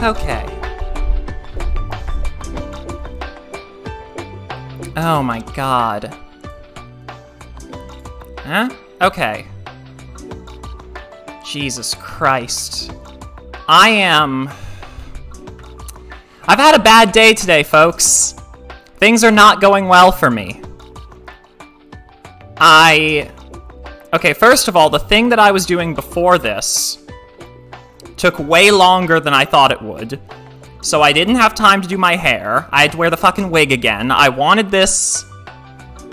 Okay. Oh my god. Huh? Okay. Jesus Christ. I've had a bad day today, folks. Things are not going well for me. Okay, first of all, the thing that I was doing before this took way longer than I thought it would. So I didn't have time to do my hair. I had to wear the fucking wig again. I wanted this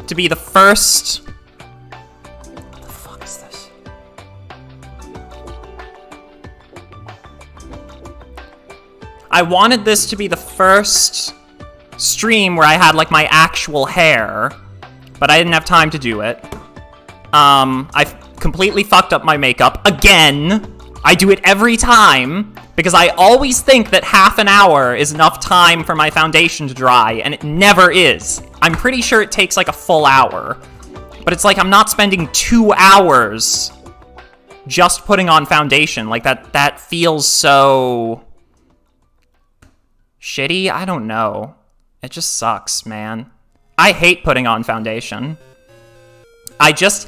to be the first... What the fuck is this? I wanted this to be the first stream where I had, like, my actual hair, but I didn't have time to do it. I completely fucked up my makeup again. I do it every time, because I always think that half an hour is enough time for my foundation to dry, and it never is. I'm pretty sure it takes like a full hour. But it's like I'm not spending 2 hours just putting on foundation. Like, that feels so... shitty? I don't know. It just sucks, man. I hate putting on foundation. I just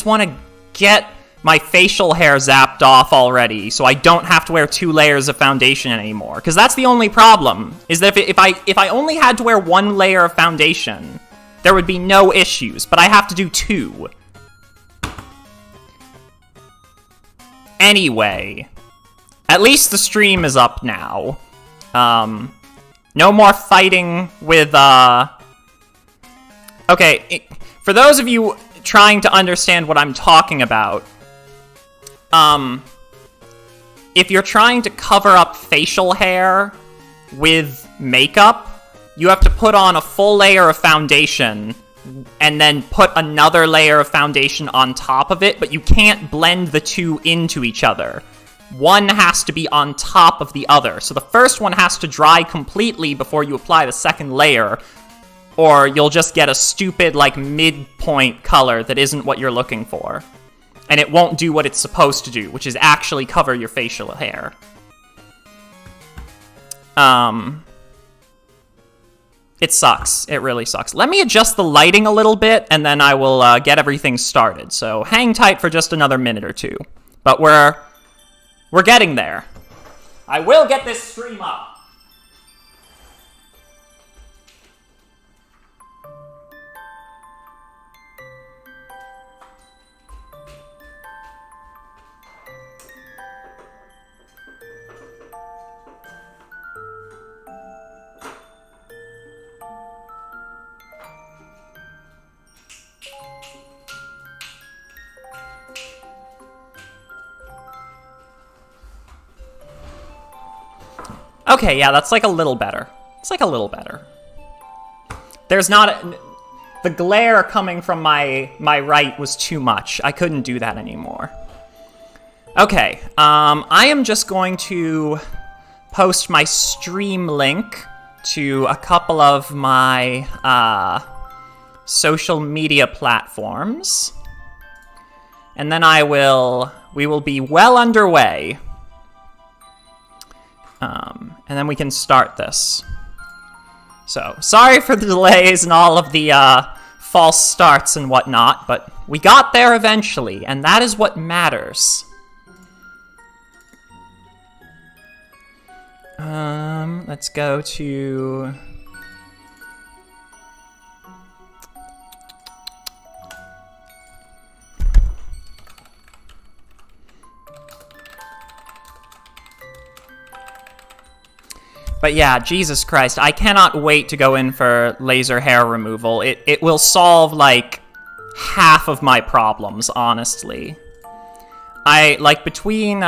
want to get my facial hair zapped off already, so I don't have to wear 2 layers of foundation anymore. Because that's the only problem, is that if I only had to wear 1 layer of foundation, there would be no issues, but I have to do 2. Anyway, at least the stream is up now. No more fighting with, Okay, for those of you trying to understand what I'm talking about, if you're trying to cover up facial hair with makeup, you have to put on a full layer of foundation and then put another layer of foundation on top of it, but you can't blend the two into each other. One has to be on top of the other. So the first one has to dry completely before you apply the second layer, or you'll just get a stupid, like, midpoint color that isn't what you're looking for. And it won't do what it's supposed to do, which is actually cover your facial hair. It sucks. It really sucks. Let me adjust the lighting a little bit, and then I will get everything started. So hang tight for just another minute or two. But we're getting there. I will get this stream up. Okay, yeah, that's like a little better. It's like a little better. There's not... the glare coming from my right was too much. I couldn't do that anymore. Okay, I am just going to post my stream link to a couple of my social media platforms. And then we will be well underway. And then we can start this. So, sorry for the delays and all of the false starts and whatnot, but we got there eventually, and that is what matters. Let's go to... But yeah, Jesus Christ, I cannot wait to go in for laser hair removal. It will solve, like, half of my problems, honestly. Between,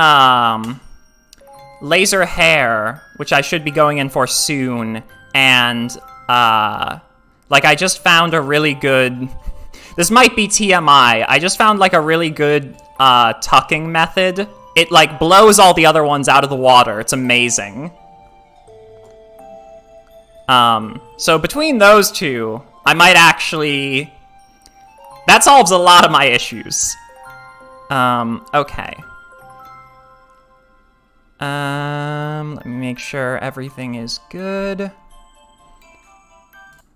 laser hair, which I should be going in for soon, and, I just found a really good... This might be TMI. I just found, like, a really good, tucking method. It, like, blows all the other ones out of the water. It's amazing. So between those two, I might actually... That solves a lot of my issues. Okay. Let me make sure everything is good.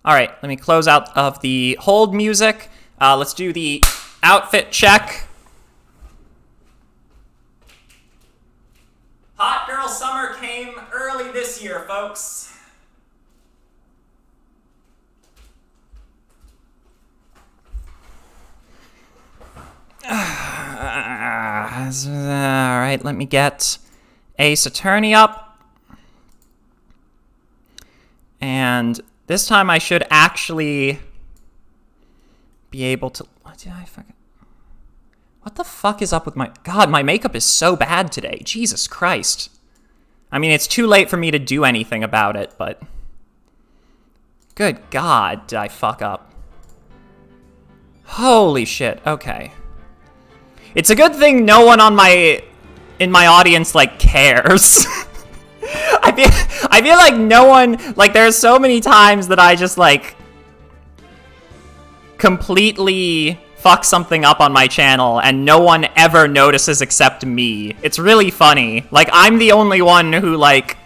Alright, let me close out of the hold music. Let's do the outfit check. Hot girl summer came early this year, folks. Alright, let me get Ace Attorney up. And this time I should actually be able to... What the fuck is up with my... God, my makeup is so bad today. Jesus Christ. I mean, it's too late for me to do anything about it, but... Good God, did I fuck up. Holy shit, okay. It's a good thing no one in my audience, like, cares. I feel like no one, like, there's so many times that I just, like, completely fuck something up on my channel and no one ever notices except me. It's really funny. Like, I'm the only one who, like,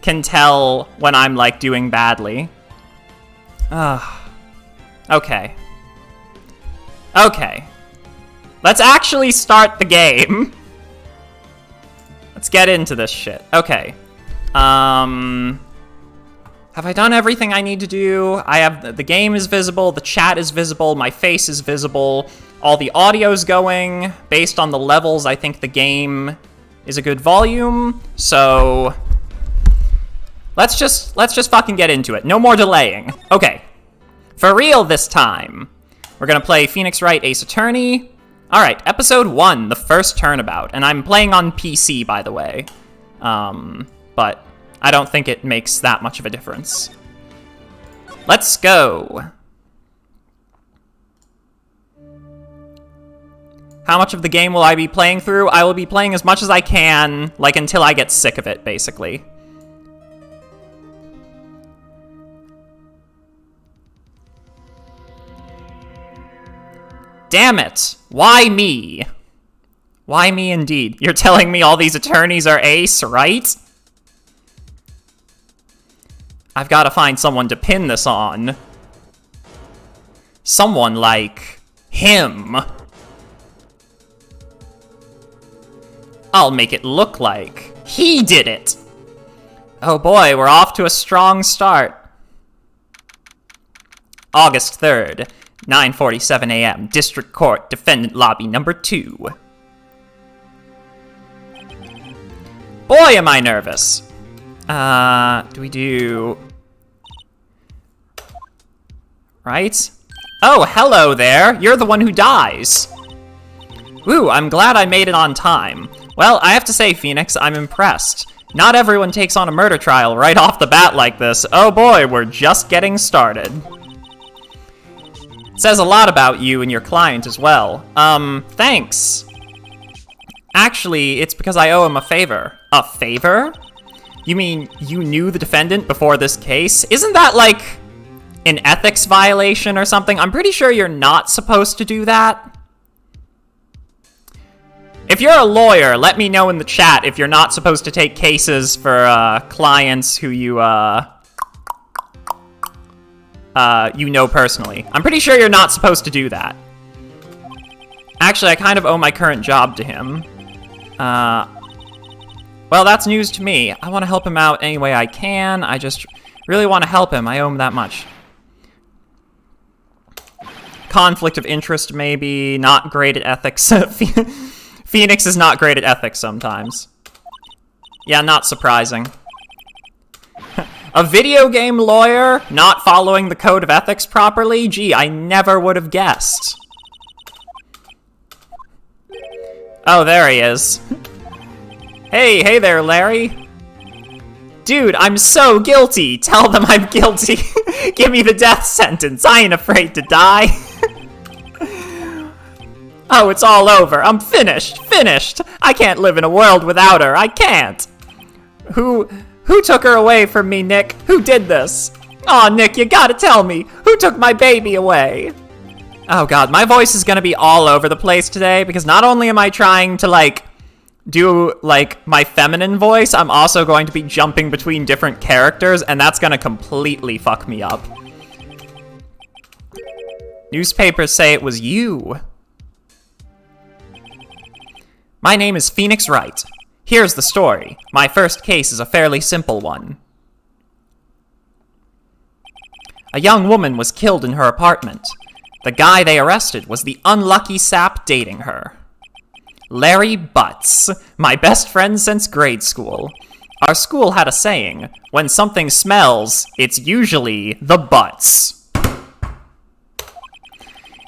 can tell when I'm, like, doing badly. Okay. Okay. Let's actually start the game. Let's get into this shit. Okay. Have I done everything I need to do? I have, the game is visible, the chat is visible, my face is visible, all the audio's going. Based on the levels, I think the game is a good volume, so let's just fucking get into it. No more delaying. Okay. For real this time. We're gonna play Phoenix Wright Ace Attorney. Alright, episode 1, the first turnabout. And I'm playing on PC, by the way. But I don't think it makes that much of a difference. Let's go. How much of the game will I be playing through? I will be playing as much as I can, like, until I get sick of it, basically. Damn it! Why me? Why me indeed? You're telling me all these attorneys are ace, right? I've got to find someone to pin this on. Someone like him. I'll make it look like he did it. Oh boy, we're off to a strong start. August 3rd. 9:47 a.m. District Court, Defendant Lobby number 2. Boy, am I nervous. Do we do... Right? Oh, hello there. You're the one who dies. Ooh, I'm glad I made it on time. Well, I have to say, Phoenix, I'm impressed. Not everyone takes on a murder trial right off the bat like this. Oh boy, we're just getting started. It says a lot about you and your client as well. Thanks. Actually, it's because I owe him a favor. A favor? You mean you knew the defendant before this case? Isn't that like an ethics violation or something? I'm pretty sure you're not supposed to do that. If you're a lawyer, let me know in the chat if you're not supposed to take cases for clients who you know personally. I'm pretty sure you're not supposed to do that. Actually, I kind of owe my current job to him. Well, that's news to me. I want to help him out any way I can. I just really want to help him. I owe him that much. Conflict of interest, maybe. Not great at ethics. Phoenix is not great at ethics sometimes. Yeah, not surprising. A video game lawyer not following the code of ethics properly? Gee, I never would have guessed. Oh, there he is. Hey there, Larry. Dude, I'm so guilty. Tell them I'm guilty. Give me the death sentence. I ain't afraid to die. Oh, it's all over. I'm finished. Finished. I can't live in a world without her. I can't. Who took her away from me, Nick? Who did this? Aw, Nick, you gotta tell me. Who took my baby away? Oh god, my voice is gonna be all over the place today because not only am I trying to, like, do, like, my feminine voice, I'm also going to be jumping between different characters, and that's gonna completely fuck me up. Newspapers say it was you. My name is Phoenix Wright. Here's the story. My first case is a fairly simple one. A young woman was killed in her apartment. The guy they arrested was the unlucky sap dating her. Larry Butts, my best friend since grade school. Our school had a saying, when something smells, it's usually the butts.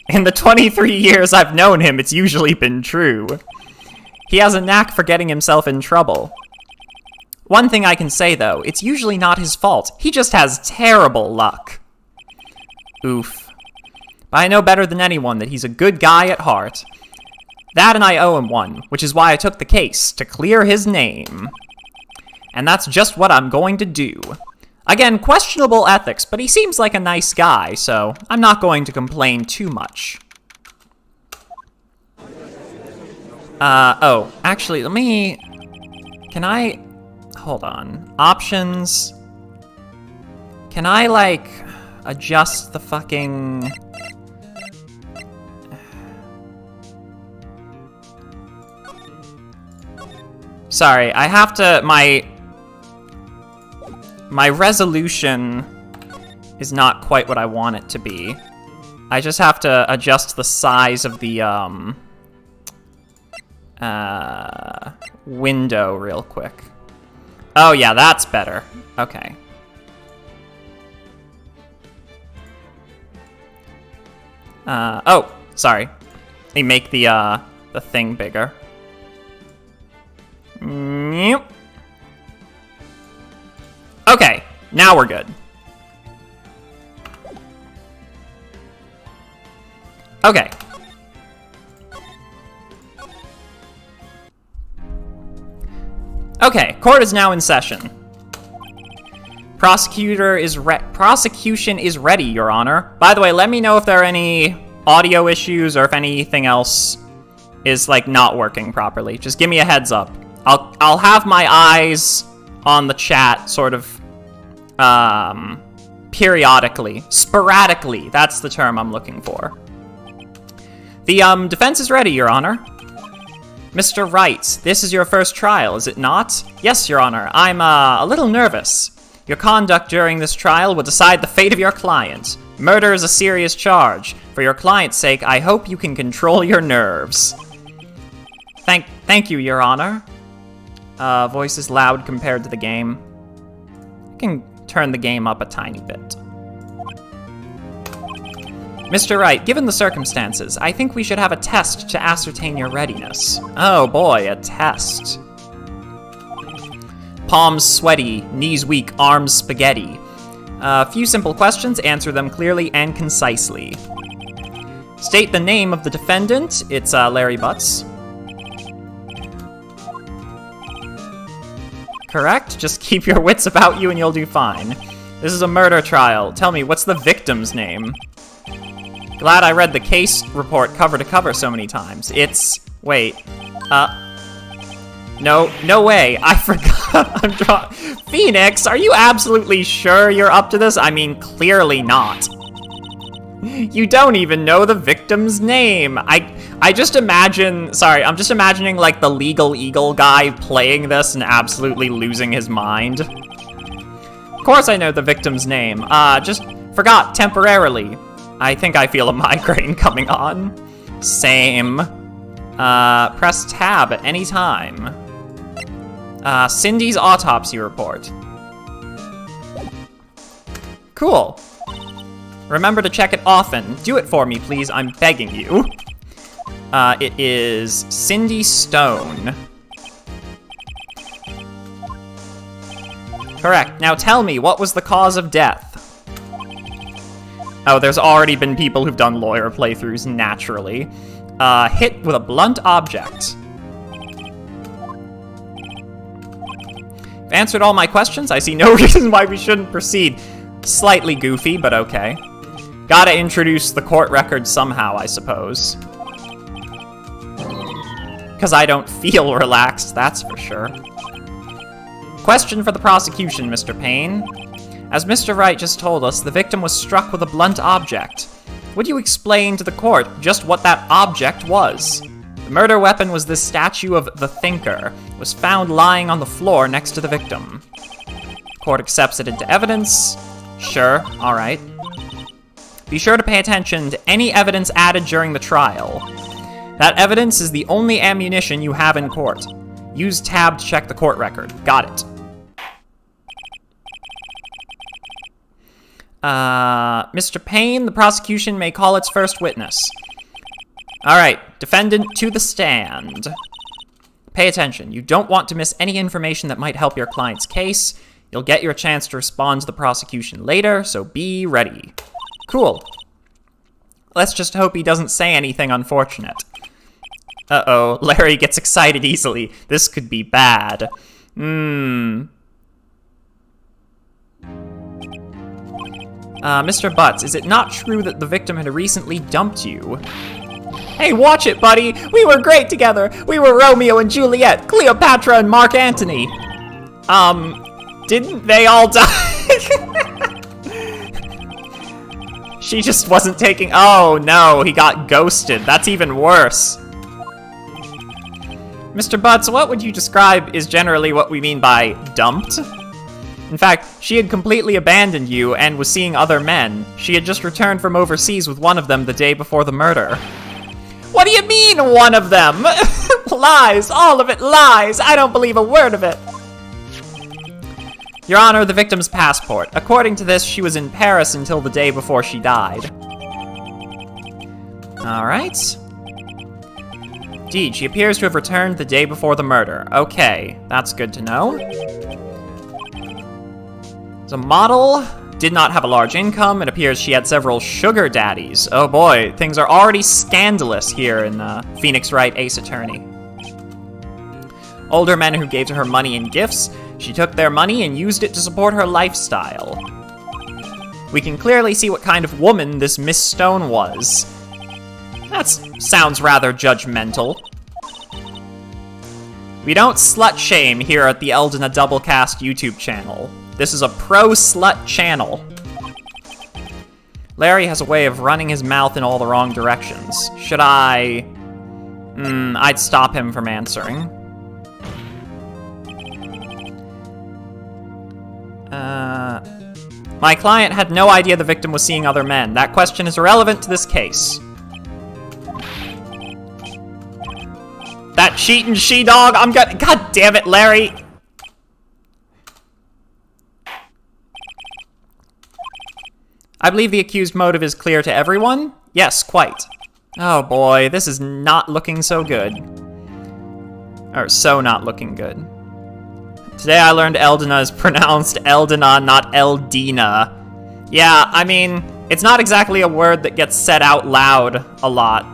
In the 23 years I've known him, it's usually been true. He has a knack for getting himself in trouble. One thing I can say, though, it's usually not his fault. He just has terrible luck. Oof. But I know better than anyone that he's a good guy at heart. That and I owe him one, which is why I took the case, to clear his name. And that's just what I'm going to do. Again, questionable ethics, but he seems like a nice guy, so I'm not going to complain too much. Oh, actually, can I... Hold on. Options. Can I, like, adjust the fucking... Sorry, I have to... My resolution is not quite what I want it to be. I just have to adjust the size of the, window real quick. Oh, yeah, that's better. Okay. Oh, sorry. Let me make the thing bigger. Yep. Okay, now we're good. Okay. Okay, court is now in session. Prosecution is ready, Your Honor. By the way, let me know if there are any audio issues or if anything else is, like, not working properly. Just give me a heads up. I'll have my eyes on the chat, sort of, periodically. Sporadically, that's the term I'm looking for. The, defense is ready, Your Honor. Mr. Wright, this is your first trial, is it not? Yes, Your Honor. I'm, a little nervous. Your conduct during this trial will decide the fate of your client. Murder is a serious charge. For your client's sake, I hope you can control your nerves. Thank you, Your Honor. Voice is loud compared to the game. I can turn the game up a tiny bit. Mr. Wright, given the circumstances, I think we should have a test to ascertain your readiness. Oh boy, a test. Palms sweaty, knees weak, arms spaghetti. A few simple questions, answer them clearly and concisely. State the name of the defendant. It's Larry Butts. Correct? Just keep your wits about you and you'll do fine. This is a murder trial. Tell me, what's the victim's name? Glad I read the case report cover to cover so many times. It's... Wait. No way. I forgot. Phoenix, are you absolutely sure you're up to this? I mean, clearly not. You don't even know the victim's name. I just imagine... Sorry, I'm just imagining, like, the Legal Eagle guy playing this and absolutely losing his mind. Of course I know the victim's name. Just forgot temporarily. I think I feel a migraine coming on. Same. Press tab at any time. Cindy's autopsy report. Cool. Remember to check it often. Do it for me, please. I'm begging you. It is Cindy Stone. Correct. Now tell me, what was the cause of death? Oh, there's already been people who've done lawyer playthroughs, naturally. Hit with a blunt object. I've answered all my questions. I see no reason why we shouldn't proceed. Slightly goofy, but okay. Gotta introduce the court record somehow, I suppose. Because I don't feel relaxed, that's for sure. Question for the prosecution, Mr. Payne. As Mr. Wright just told us, the victim was struck with a blunt object. Would you explain to the court just what that object was? The murder weapon was this statue of the Thinker. It was found lying on the floor next to the victim. Court accepts it into evidence. Sure, alright. Be sure to pay attention to any evidence added during the trial. That evidence is the only ammunition you have in court. Use tab to check the court record. Got it. Mr. Payne, the prosecution may call its first witness. Alright, defendant to the stand. Pay attention. You don't want to miss any information that might help your client's case. You'll get your chance to respond to the prosecution later, so be ready. Cool. Let's just hope he doesn't say anything unfortunate. Uh-oh, Larry gets excited easily. This could be bad. Mr. Butts, is it not true that the victim had recently dumped you? Hey, watch it, buddy! We were great together! We were Romeo and Juliet, Cleopatra and Mark Antony! Didn't they all die? She just wasn't taking— oh no, he got ghosted. That's even worse. Mr. Butts, what would you describe is generally what we mean by dumped? In fact, she had completely abandoned you and was seeing other men. She had just returned from overseas with one of them the day before the murder. What do you mean, one of them? Lies! All of it lies! I don't believe a word of it! Your Honor, the victim's passport. According to this, she was in Paris until the day before she died. Alright. Indeed, she appears to have returned the day before the murder. Okay, that's good to know. The model did not have a large income. It appears she had several sugar daddies. Oh boy, things are already scandalous here in Phoenix Wright Ace Attorney. Older men who gave to her money and gifts. She took their money and used it to support her lifestyle. We can clearly see what kind of woman this Miss Stone was. That sounds rather judgmental. We don't slut-shame here at the Eldena Doublecast YouTube channel. This is a pro-slut channel. Larry has a way of running his mouth in all the wrong directions. Should I... I'd stop him from answering. My client had no idea the victim was seeing other men. That question is irrelevant to this case. That cheating she-dog, I'm gonna— God damn it, Larry! I believe the accused motive is clear to everyone? Yes, quite. Oh boy, this is not looking so good. Or so not looking good. Today I learned Eldena is pronounced Eldena, not Eldina. Yeah, I mean, it's not exactly a word that gets said out loud a lot.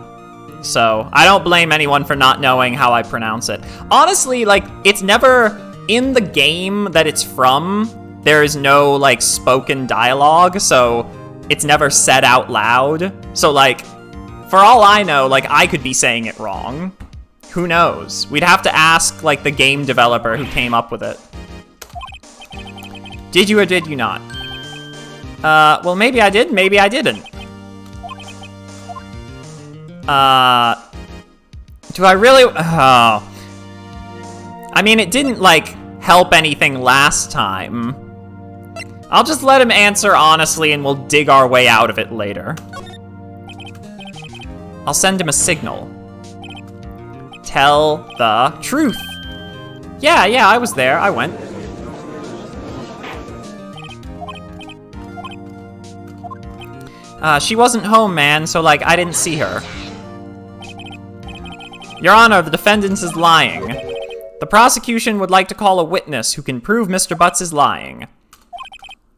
So, I don't blame anyone for not knowing how I pronounce it. Honestly, like, it's never in the game that it's from. There is no, like, spoken dialogue, so it's never said out loud. So, like, for all I know, like, I could be saying it wrong. Who knows? We'd have to ask, like, the game developer who came up with it. Did you or did you not? Well, maybe I did, maybe I didn't. Do I really— oh. I mean, it didn't, like, help anything last time. I'll just let him answer honestly and we'll dig our way out of it later. I'll send him a signal. Tell the truth. Yeah, I was there. I went. She wasn't home, man, so, like, I didn't see her. Your Honor, the defendant is lying. The prosecution would like to call a witness who can prove Mr. Butts is lying.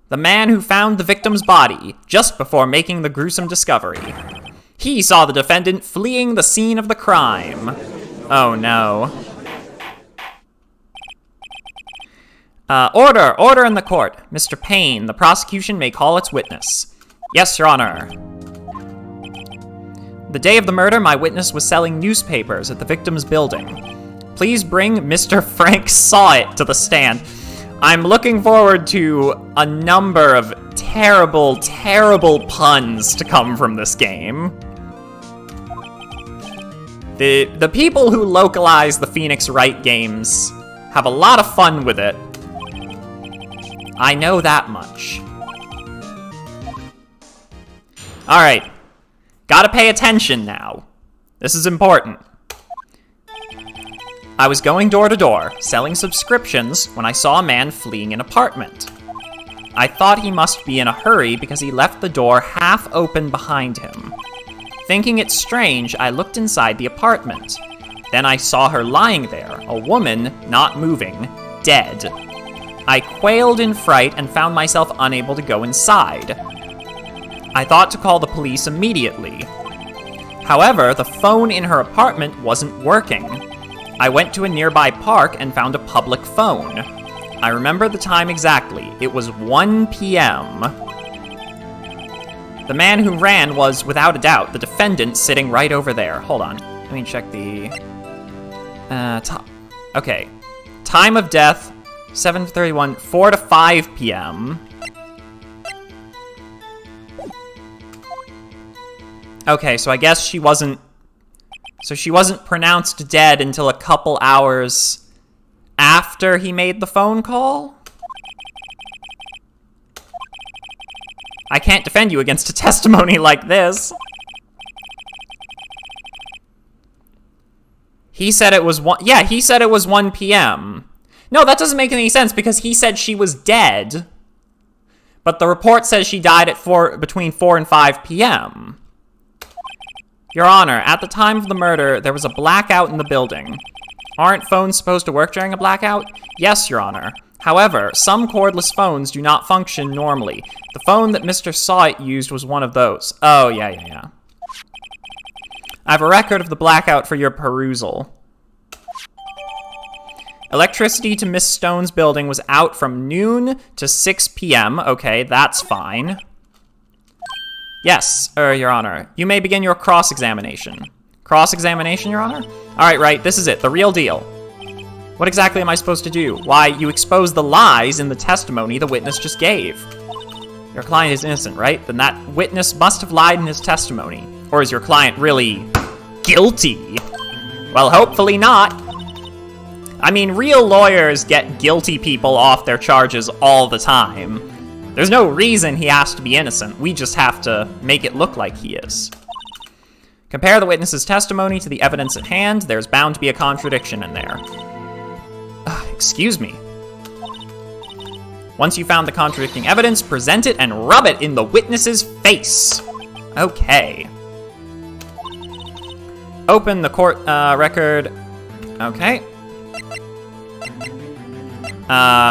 The man who found the victim's body just before making the gruesome discovery. He saw the defendant fleeing the scene of the crime. Oh no. Order in the court. Mr. Payne, the prosecution may call its witness. Yes, Your Honor. The day of the murder, my witness was selling newspapers at the victim's building. Please bring Mr. Frank Sawit to the stand. I'm looking forward to a number of terrible, terrible puns to come from this game. The people who localize the Phoenix Wright games have a lot of fun with it. I know that much. Alright. Gotta pay attention now. This is important. I was going door to door, selling subscriptions, when I saw a man fleeing an apartment. I thought he must be in a hurry because he left the door half open behind him. Thinking it strange, I looked inside the apartment. Then I saw her lying there, a woman, not moving, dead. I quailed in fright and found myself unable to go inside. I thought to call the police immediately. However, the phone in her apartment wasn't working. I went to a nearby park and found a public phone. I remember the time exactly. It was 1 p.m. The man who ran was, without a doubt, the defendant sitting right over there. Hold on. Let me check the... Okay. Time of death, 7:31, 4 to 5 p.m. Okay, so I guess she wasn't... So she wasn't pronounced dead until a couple hours after he made the phone call? I can't defend you against a testimony like this. He said it was he said it was 1 p.m. No, that doesn't make any sense because he said she was dead. But the report says she died at between 4 and 5 p.m. Your Honor, at the time of the murder, there was a blackout in the building. Aren't phones supposed to work during a blackout? Yes, Your Honor. However, some cordless phones do not function normally. The phone that Mr. Sawit used was one of those. Oh, yeah. I have a record of the blackout for your perusal. Electricity to Miss Stone's building was out from noon to 6 p.m. Okay, that's fine. Yes, Your Honor. You may begin your cross-examination. Cross-examination, Your Honor? Alright, right, this is it, the real deal. What exactly am I supposed to do? Why, you expose the lies in the testimony the witness just gave. Your client is innocent, right? Then that witness must have lied in his testimony. Or is your client really guilty? Well, hopefully not. I mean, real lawyers get guilty people off their charges all the time. There's no reason he has to be innocent. We just have to make it look like he is. Compare the witness's testimony to the evidence at hand. There's bound to be a contradiction in there. Excuse me. Once you found the contradicting evidence, present it and rub it in the witness's face. Okay. Open the court record. Okay.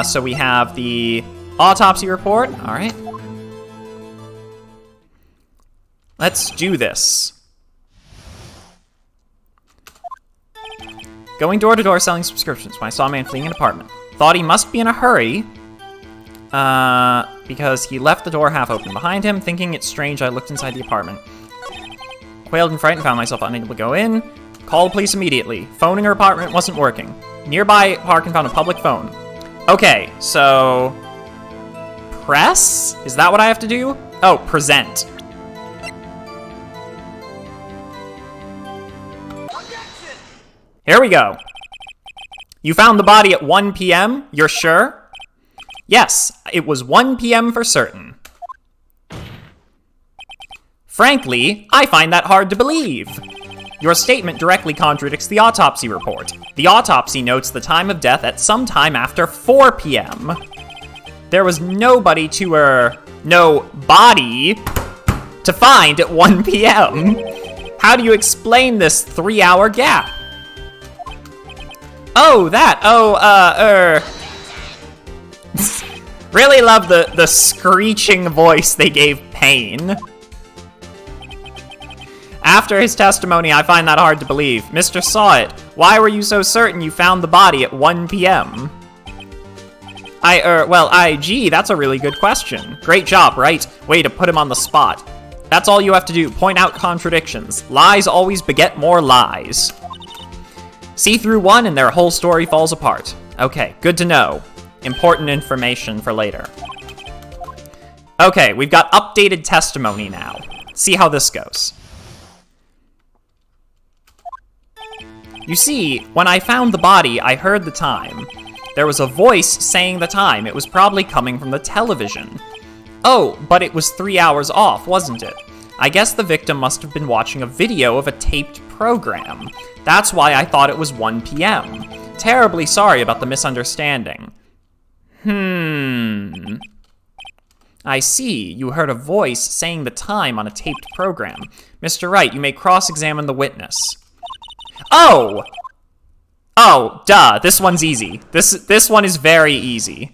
So we have the autopsy report. All right. Let's do this. Going door to door selling subscriptions when I saw a man fleeing an apartment. Thought he must be in a hurry because he left the door half open behind him. Thinking it strange, I looked inside the apartment. Quailed in fright and found myself unable to go in. Called police immediately. Phone in her apartment wasn't working. Nearby park and found a public phone. Okay, so... Press? Is that what I have to do? Oh, present. Here we go. You found the body at 1 p.m.? You're sure? Yes, it was 1 p.m. for certain. Frankly, I find that hard to believe. Your statement directly contradicts the autopsy report. The autopsy notes the time of death at some time after 4 p.m. There was no body to find at 1 p.m. How do you explain this 3-hour gap? Oh, that. Really love the screeching voice they gave Payne. After his testimony, I find that hard to believe. Mr. Sawit, why were you so certain you found the body at 1 p.m.? Gee, that's a really good question. Great job, Wright. Way to put him on the spot. That's all you have to do. Point out contradictions. Lies always beget more lies. See through one and their whole story falls apart. Okay, good to know. Important information for later. Okay, we've got updated testimony now. See how this goes. You see, when I found the body, I heard the time. There was a voice saying the time. It was probably coming from the television. Oh, but it was 3 hours off, wasn't it? I guess the victim must have been watching a video of a taped program. That's why I thought it was 1 p.m. Terribly sorry about the misunderstanding. I see. You heard a voice saying the time on a taped program. Mr. Wright, you may cross-examine the witness. Oh! Oh, duh. This one's easy. This one is very easy.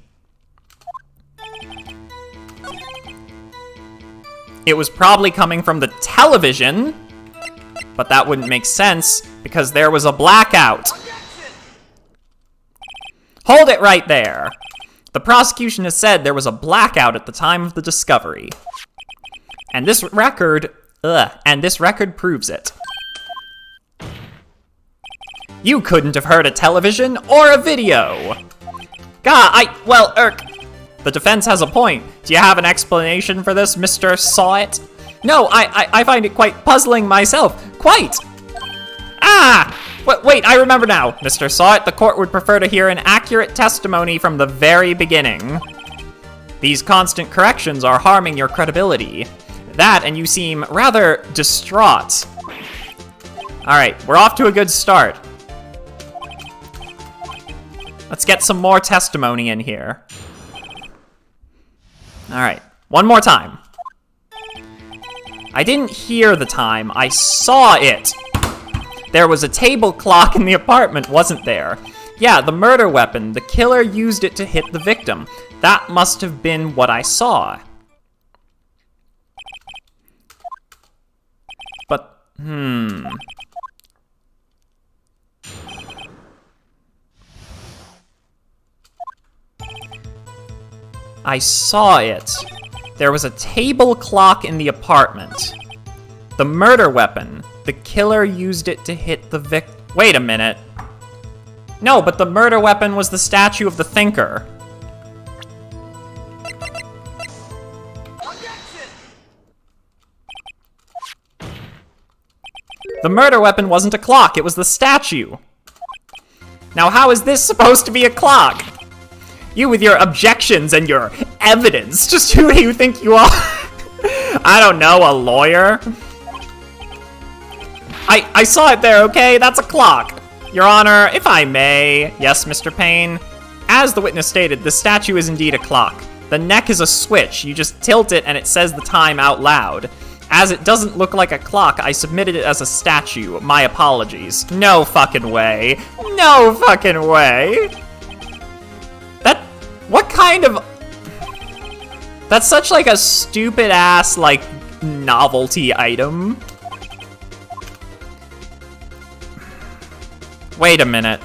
It was probably coming from the television, but that wouldn't make sense because there was a blackout. Hold it right there. The prosecution has said there was a blackout at the time of the discovery. And this record proves it. You couldn't have heard a television or a video. The defense has a point. Do you have an explanation for this, Mr. Sawit? No, I find it quite puzzling myself. Quite! Wait, I remember now. Mr. Sawit, the court would prefer to hear an accurate testimony from the very beginning. These constant corrections are harming your credibility. That, and you seem rather distraught. Alright, we're off to a good start. Let's get some more testimony in here. Alright, one more time. I didn't hear the time, I saw it. There was a table clock in the apartment, wasn't there? Yeah, the murder weapon. The killer used it to hit the victim. That must have been what I saw. But, I saw it. There was a table clock in the apartment. The murder weapon. The killer used it to hit the victim. Wait a minute. No, but the murder weapon was the statue of the thinker. The murder weapon wasn't a clock, it was the statue. Now how is this supposed to be a clock? You with your objections and your evidence, just who do you think you are? I don't know, a lawyer? I saw it there, okay? That's a clock. Your Honor, if I may. Yes, Mr. Payne. As the witness stated, the statue is indeed a clock. The neck is a switch. You just tilt it and it says the time out loud. As it doesn't look like a clock, I submitted it as a statue. My apologies. No fucking way. No fucking way. What kind of... That's such like a stupid ass, like, novelty item. Wait a minute.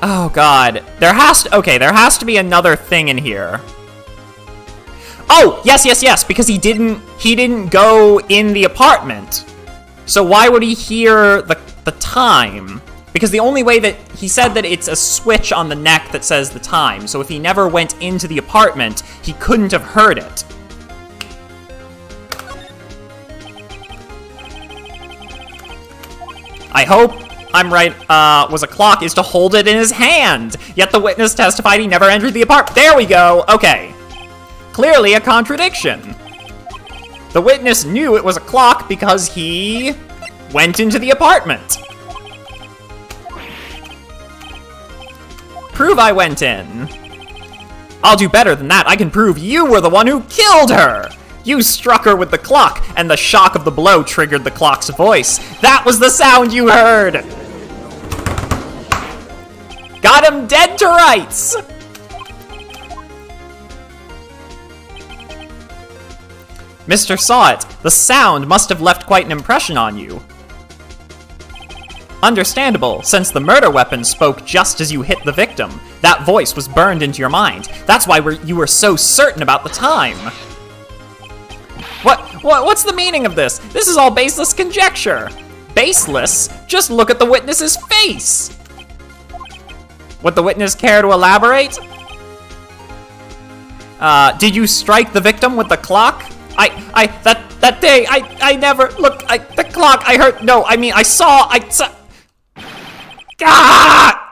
Oh god. There has to be another thing in here. Oh, yes, because he didn't go in the apartment. So why would he hear the time? Because the only way that he said that it's a switch on the neck that says the time. So if he never went into the apartment, he couldn't have heard it. I hope I'm right, was a clock is to hold it in his hand. Yet the witness testified he never entered the apartment. There we go, okay. Clearly a contradiction. The witness knew it was a clock because he went into the apartment. Prove I went in. I'll do better than that. I can prove you were the one who killed her. You struck her with the clock, and the shock of the blow triggered the clock's voice. That was the sound you heard! Got him dead to rights! Mr. Sawit, the sound must have left quite an impression on you. Understandable, since the murder weapon spoke just as you hit the victim. That voice was burned into your mind. That's why you were so certain about the time. What's the meaning of this? This is all baseless conjecture. Baseless? Just look at the witness's face. Would the witness care to elaborate? Did you strike the victim with the clock? That day, I never, look, the clock, I heard, no, I mean, I saw. Ah!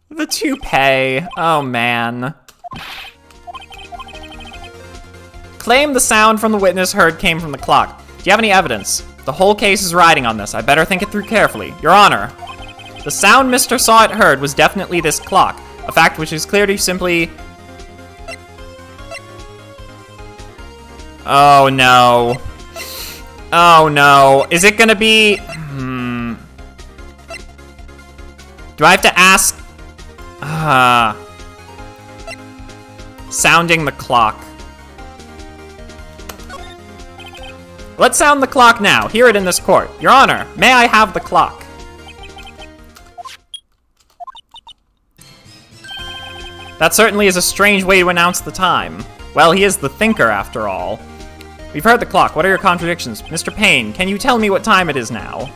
The toupee, oh man. Claim the sound from the witness heard came from the clock. Do you have any evidence? The whole case is riding on this. I better think it through carefully. Your Honor, the sound Mr. Sawit heard was definitely this clock. A fact which is clear to simply... Oh no. Oh no. Is it gonna be... Do I have to ask... Sounding the clock. Let's sound the clock now. Hear it in this court. Your Honor, may I have the clock? That certainly is a strange way to announce the time. Well, he is the thinker, after all. We've heard the clock. What are your contradictions? Mr. Payne, can you tell me what time it is now?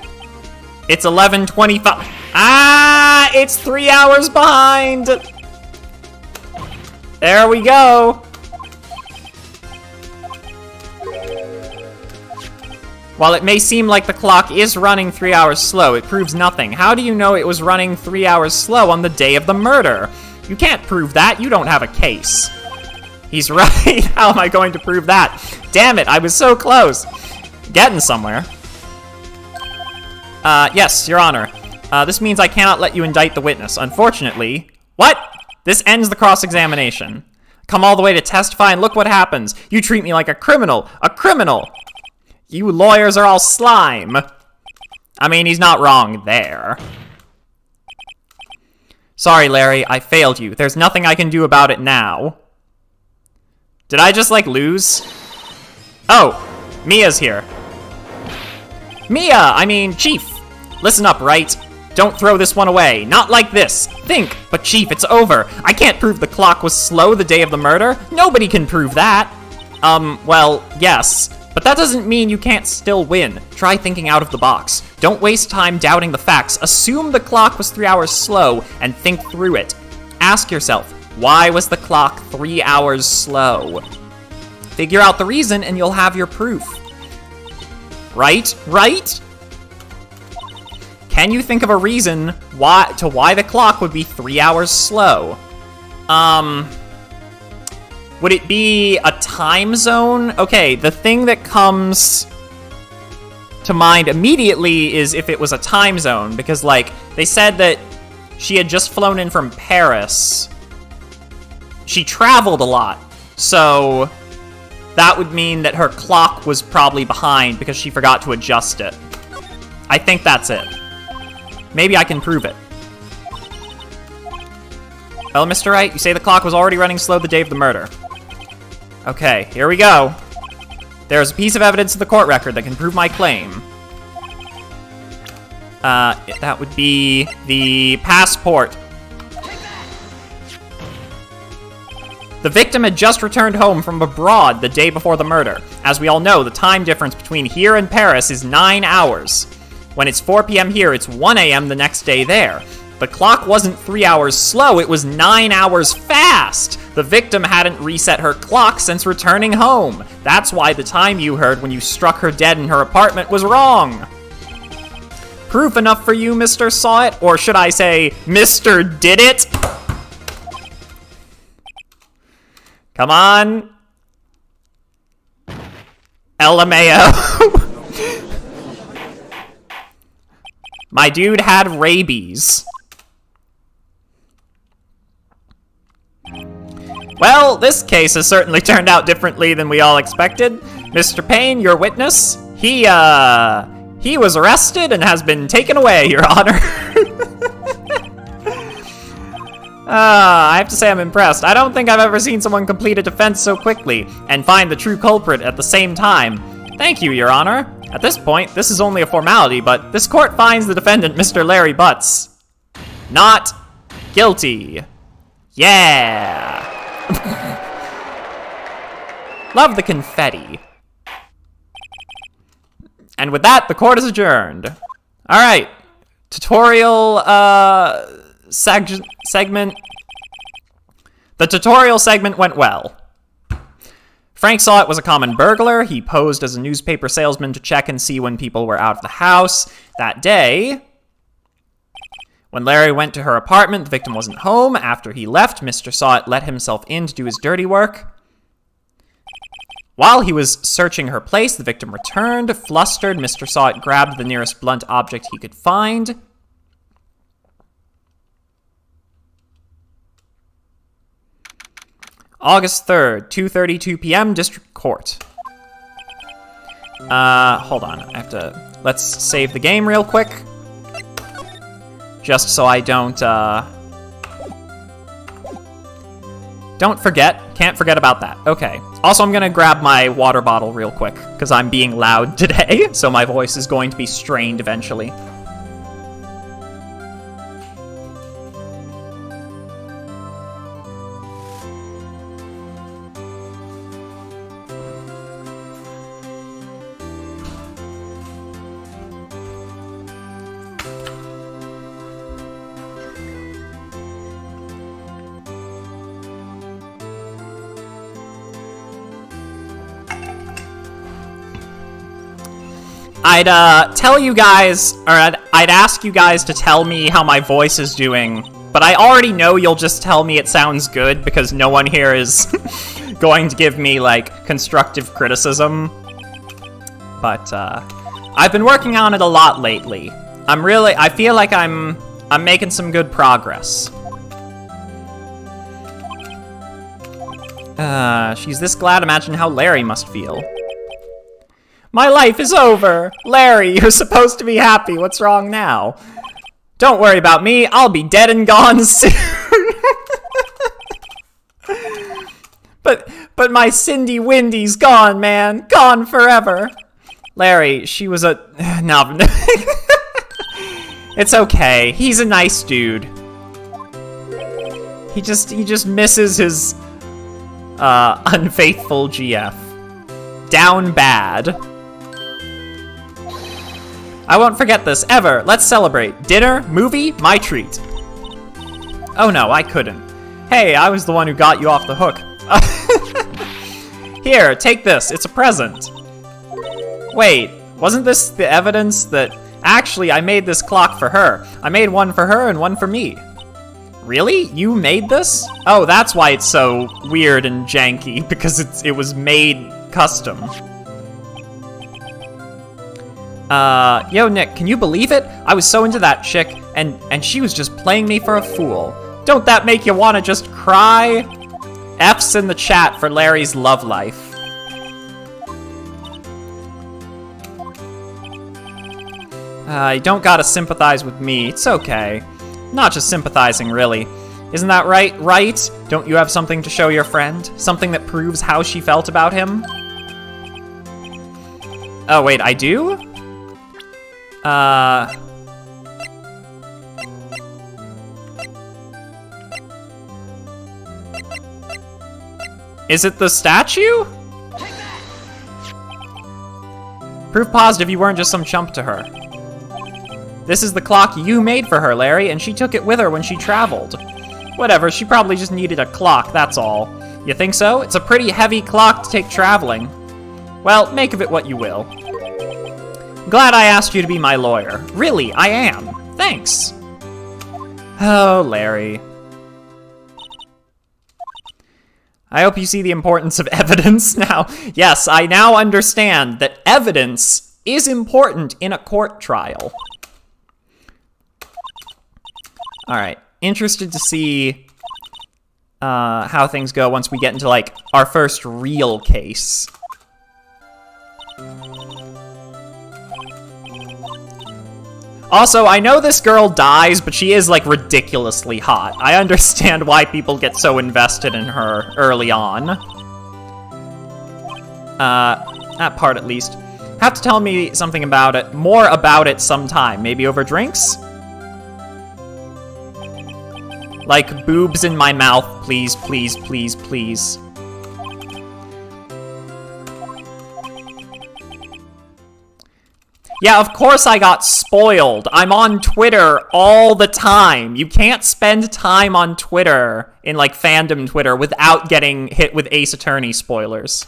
It's 11:25. Ah, it's 3 hours behind. There we go. While it may seem like the clock is running 3 hours slow, it proves nothing. How do you know it was running 3 hours slow on the day of the murder? You can't prove that. You don't have a case. He's right. How am I going to prove that? Damn it, I was so close. Getting somewhere. Yes, Your Honor. This means I cannot let you indict the witness. Unfortunately... What? This ends the cross-examination. Come all the way to testify and look what happens. You treat me like a criminal. A criminal! You lawyers are all slime. I mean, he's not wrong there. Sorry, Larry, I failed you. There's nothing I can do about it now. Did I just, like, lose? Oh, Mia's here. Chief. Listen up, Wright. Don't throw this one away. Not like this. Think. But, Chief, it's over. I can't prove the clock was slow the day of the murder. Nobody can prove that. Well, yes. But that doesn't mean you can't still win. Try thinking out of the box. Don't waste time doubting the facts. Assume the clock was 3 hours slow and think through it. Ask yourself, why was the clock 3 hours slow? Figure out the reason and you'll have your proof. Right? Can you think of a reason why the clock would be 3 hours slow? Would it be a time zone? Okay, the thing that comes to mind immediately is if it was a time zone, because, like, they said that she had just flown in from Paris. She traveled a lot, so that would mean that her clock was probably behind because she forgot to adjust it. I think that's it. Maybe I can prove it. Well, Mr. Wright, you say the clock was already running slow the day of the murder. Okay, here we go. There's a piece of evidence in the court record that can prove my claim. That would be the passport. The victim had just returned home from abroad the day before the murder. As we all know, the time difference between here and Paris is 9 hours. When it's 4 p.m. here, it's 1 a.m. the next day there. The clock wasn't 3 hours slow, it was 9 hours fast! The victim hadn't reset her clock since returning home. That's why the time you heard when you struck her dead in her apartment was wrong. Proof enough for you, Mr. Sawit? Or should I say, Mr. Did It? Come on. LMAO. My dude had rabies. Well, this case has certainly turned out differently than we all expected. Mr. Payne, your witness, he was arrested and has been taken away, Your Honor. I have to say I'm impressed. I don't think I've ever seen someone complete a defense so quickly and find the true culprit at the same time. Thank you, Your Honor. At this point, this is only a formality, but this court finds the defendant, Mr. Larry Butts, not guilty. Yeah! Love the confetti. And with that, the court is adjourned. Alright. Tutorial, segment. The tutorial segment went well. Frank Sawit was a common burglar. He posed as a newspaper salesman to check and see when people were out of the house. That day, when Larry went to her apartment, the victim wasn't home. After he left, Mr. Sawit let himself in to do his dirty work. While he was searching her place, the victim returned. Flustered, Mr. Sawit grabbed the nearest blunt object he could find. August 3rd, 2:32 p.m., District Court. Hold on. Let's save the game real quick. Just so I don't forget. Can't forget about that. Okay. Also, I'm gonna grab my water bottle real quick, because I'm being loud today, so my voice is going to be strained eventually. I'd tell you guys, or I'd ask you guys to tell me how my voice is doing, but I already know you'll just tell me it sounds good because no one here is going to give me, like, constructive criticism. But, I've been working on it a lot lately. I feel like I'm making some good progress. She's this glad. Imagine how Larry must feel. My life is over! Larry, you're supposed to be happy. What's wrong now? Don't worry about me. I'll be dead and gone soon. But my Cindy Windy's gone, man. Gone forever. Larry, she was a... No. It's okay. He's a nice dude. He just misses his unfaithful GF. Down bad. I won't forget this, ever. Let's celebrate. Dinner? Movie? My treat. Oh no, I couldn't. Hey, I was the one who got you off the hook. Here, take this. It's a present. Wait, wasn't this the evidence that... Actually, I made this clock for her. I made one for her and one for me. Really? You made this? Oh, that's why it's so weird and janky, because it was made custom. Yo, Nick, can you believe it? I was so into that chick, and she was just playing me for a fool. Don't that make you want to just cry? F's in the chat for Larry's love life. You don't gotta sympathize with me. It's okay. Not just sympathizing, really. Isn't that right? Right? Don't you have something to show your friend? Something that proves how she felt about him? Oh, wait, I do? Is it the statue? Proof positive you weren't just some chump to her. This is the clock you made for her, Larry, and she took it with her when she traveled. Whatever, she probably just needed a clock, that's all. You think so? It's a pretty heavy clock to take traveling. Well, make of it what you will. Glad I asked you to be my lawyer. Really, I am. Thanks. Oh, Larry. I hope you see the importance of evidence now. Yes, I now understand that evidence is important in a court trial. Alright, interested to see how things go once we get into, like, our first real case. Also, I know this girl dies, but she is, like, ridiculously hot. I understand why people get so invested in her early on. That part at least. Have to tell me something about it, more about it sometime. Maybe over drinks? Like, boobs in my mouth, please, please, please, please. Yeah, of course I got spoiled. I'm on Twitter all the time. You can't spend time on Twitter, in like fandom Twitter, without getting hit with Ace Attorney spoilers.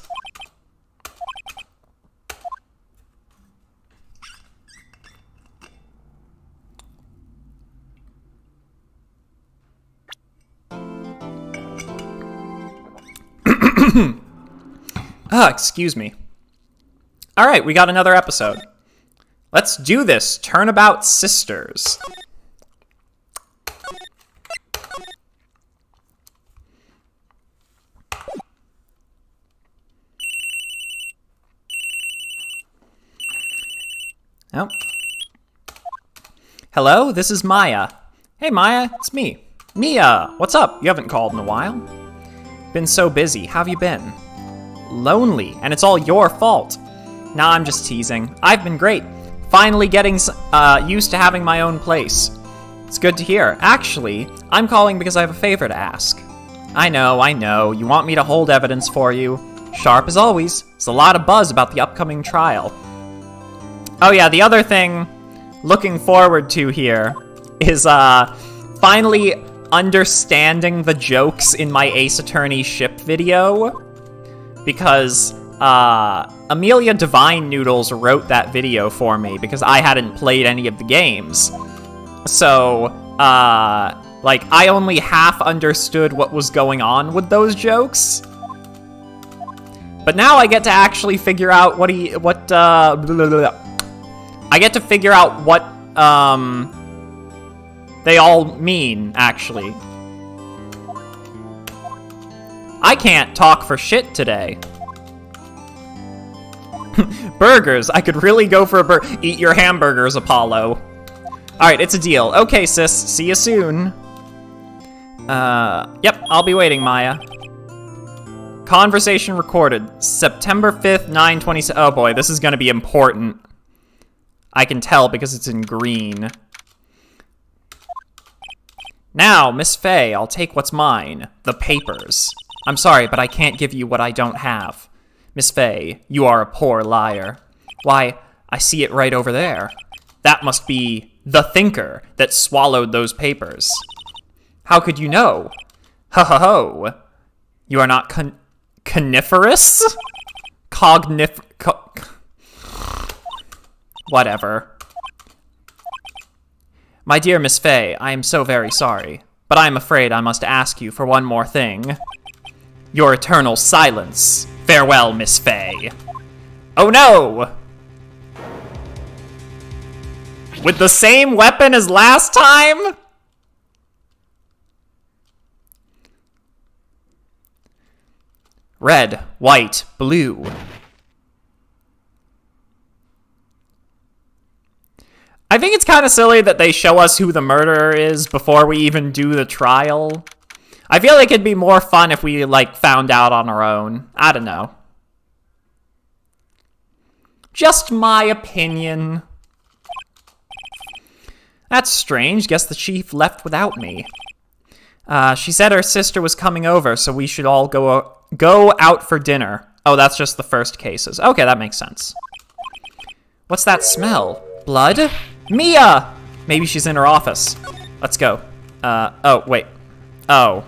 Excuse me. Alright, we got another episode. Let's do this, Turnabout Sisters. Oh. Hello, this is Maya. Hey Maya, it's me. Mia, what's up? You haven't called in a while. Been so busy, how have you been? Lonely, and it's all your fault. Nah, I'm just teasing. I've been great. Finally getting used to having my own place. It's good to hear. Actually, I'm calling because I have a favor to ask. I know. You want me to hold evidence for you. Sharp as always. There's a lot of buzz about the upcoming trial. Oh yeah, the other thing looking forward to here is finally understanding the jokes in my Ace Attorney ship video. Because Amelia Divine Noodles wrote that video for me because I hadn't played any of the games. So, like, I only half understood what was going on with those jokes. But now I get to actually figure out what I get to figure out what, they all mean, actually. I can't talk for shit today. Burgers. I could really go for a burger. Eat your hamburgers, Apollo. Alright, it's a deal. Okay, sis. See you soon. Yep, I'll be waiting, Maya. Conversation recorded. September 5th, 9:27. Oh boy, this is gonna be important. I can tell because it's in green. Now, Miss Faye, I'll take what's mine. The papers. I'm sorry, but I can't give you what I don't have. Miss Faye, you are a poor liar. Why, I see it right over there. That must be the thinker that swallowed those papers. How could you know? Ho ho ho. You are not coniferous? Whatever. My dear Miss Faye, I am so very sorry, but I am afraid I must ask you for one more thing. Your eternal silence. Farewell, Miss Faye. Oh no! With the same weapon as last time? Red, white, blue. I think it's kind of silly that they show us who the murderer is before we even do the trial. I feel like it'd be more fun if we, like, found out on our own. I don't know. Just my opinion. That's strange. Guess the chief left without me. She said her sister was coming over, so we should all go out for dinner. Oh, that's just the first cases. Okay, that makes sense. What's that smell? Blood? Mia! Maybe she's in her office. Let's go. Oh, wait. Oh.